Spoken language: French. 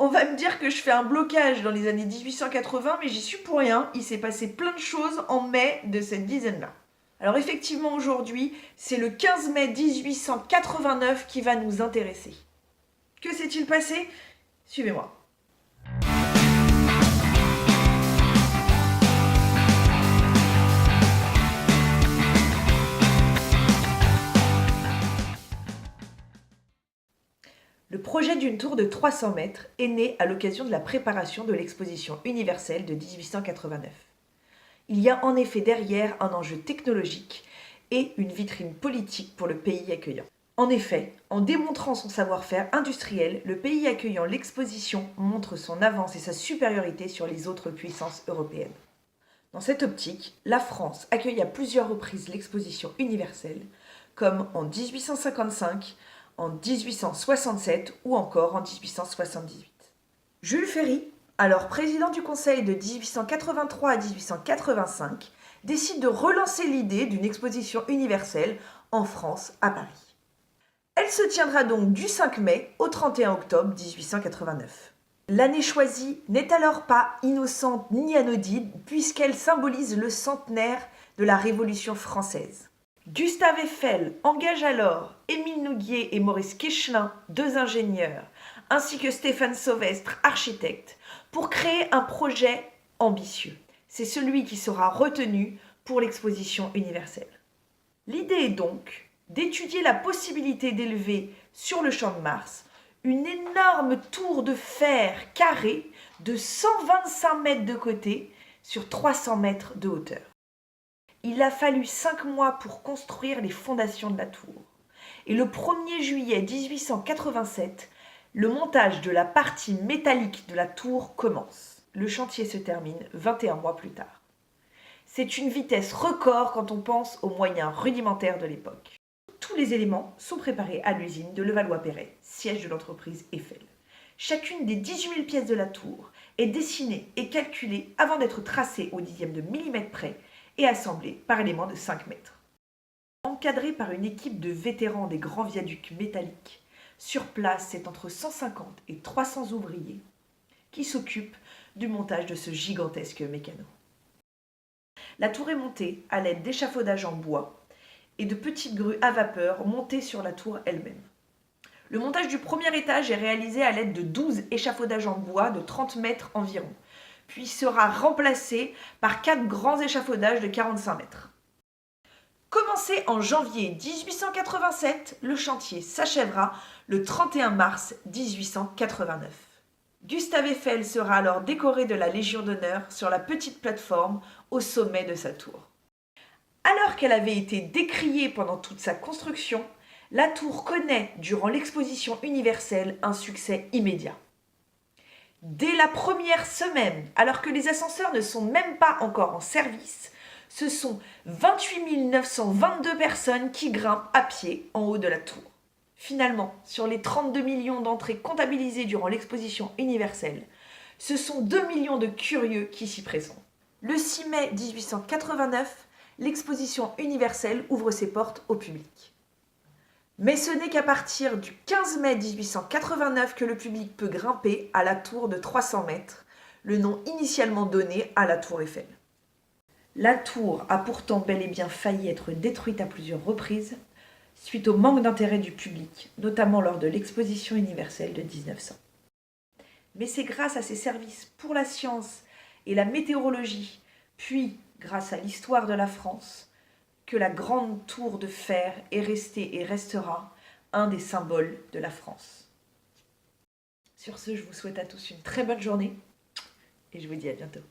On va me dire que je fais un blocage dans les années 1880, mais j'y suis pour rien. Il s'est passé plein de choses en mai de cette dizaine-là. Alors effectivement, aujourd'hui, c'est le 15 mai 1889 qui va nous intéresser. Que s'est-il passé? Suivez-moi. Le projet d'une tour de 300 mètres est né à l'occasion de la préparation de l'exposition universelle de 1889. Il y a en effet derrière un enjeu technologique et une vitrine politique pour le pays accueillant. En effet, en démontrant son savoir-faire industriel, le pays accueillant l'exposition montre son avance et sa supériorité sur les autres puissances européennes. Dans cette optique, la France accueille à plusieurs reprises l'exposition universelle, comme en 1855, en 1867 ou encore en 1878. Jules Ferry, alors président du Conseil de 1883 à 1885, décide de relancer l'idée d'une exposition universelle en France, à Paris. Elle se tiendra donc du 5 mai au 31 octobre 1889. L'année choisie n'est alors pas innocente ni anodine puisqu'elle symbolise le centenaire de la Révolution française. Gustave Eiffel engage alors Émile Nouguier et Maurice Quechelin, deux ingénieurs, ainsi que Stéphane Sauvestre, architecte, pour créer un projet ambitieux. C'est celui qui sera retenu pour l'exposition universelle. L'idée est donc d'étudier la possibilité d'élever sur le Champ de Mars une énorme tour de fer carrée de 125 mètres de côté sur 300 mètres de hauteur. Il a fallu 5 mois pour construire les fondations de la tour. Et le 1er juillet 1887, le montage de la partie métallique de la tour commence. Le chantier se termine 21 mois plus tard. C'est une vitesse record quand on pense aux moyens rudimentaires de l'époque. Tous les éléments sont préparés à l'usine de Levallois-Perret, siège de l'entreprise Eiffel. Chacune des 18 000 pièces de la tour est dessinée et calculée avant d'être tracée au dixième de millimètre près et assemblée par éléments de 5 mètres. Encadrée par une équipe de vétérans des grands viaducs métalliques, sur place c'est entre 150 et 300 ouvriers qui s'occupent du montage de ce gigantesque mécano. La tour est montée à l'aide d'échafaudages en bois et de petites grues à vapeur montées sur la tour elle-même. Le montage du premier étage est réalisé à l'aide de 12 échafaudages en bois de 30 mètres environ, puis sera remplacé par 4 grands échafaudages de 45 mètres. Commencé en janvier 1887, le chantier s'achèvera le 31 mars 1889. Gustave Eiffel sera alors décoré de la Légion d'honneur sur la petite plateforme au sommet de sa tour. Alors qu'elle avait été décriée pendant toute sa construction, la tour connaît, durant l'exposition universelle, un succès immédiat. Dès la première semaine, alors que les ascenseurs ne sont même pas encore en service, ce sont 28 922 personnes qui grimpent à pied en haut de la tour. Finalement, sur les 32 millions d'entrées comptabilisées durant l'exposition universelle, ce sont 2 millions de curieux qui s'y présentent. Le 6 mai 1889, l'exposition universelle ouvre ses portes au public. Mais ce n'est qu'à partir du 15 mai 1889 que le public peut grimper à la tour de 300 mètres, le nom initialement donné à la tour Eiffel. La tour a pourtant bel et bien failli être détruite à plusieurs reprises, suite au manque d'intérêt du public, notamment lors de l'exposition universelle de 1900. Mais c'est grâce à ses services pour la science et la météorologie, puis grâce à l'histoire de la France, que la grande tour de fer est restée et restera un des symboles de la France. Sur ce, je vous souhaite à tous une très bonne journée et je vous dis à bientôt.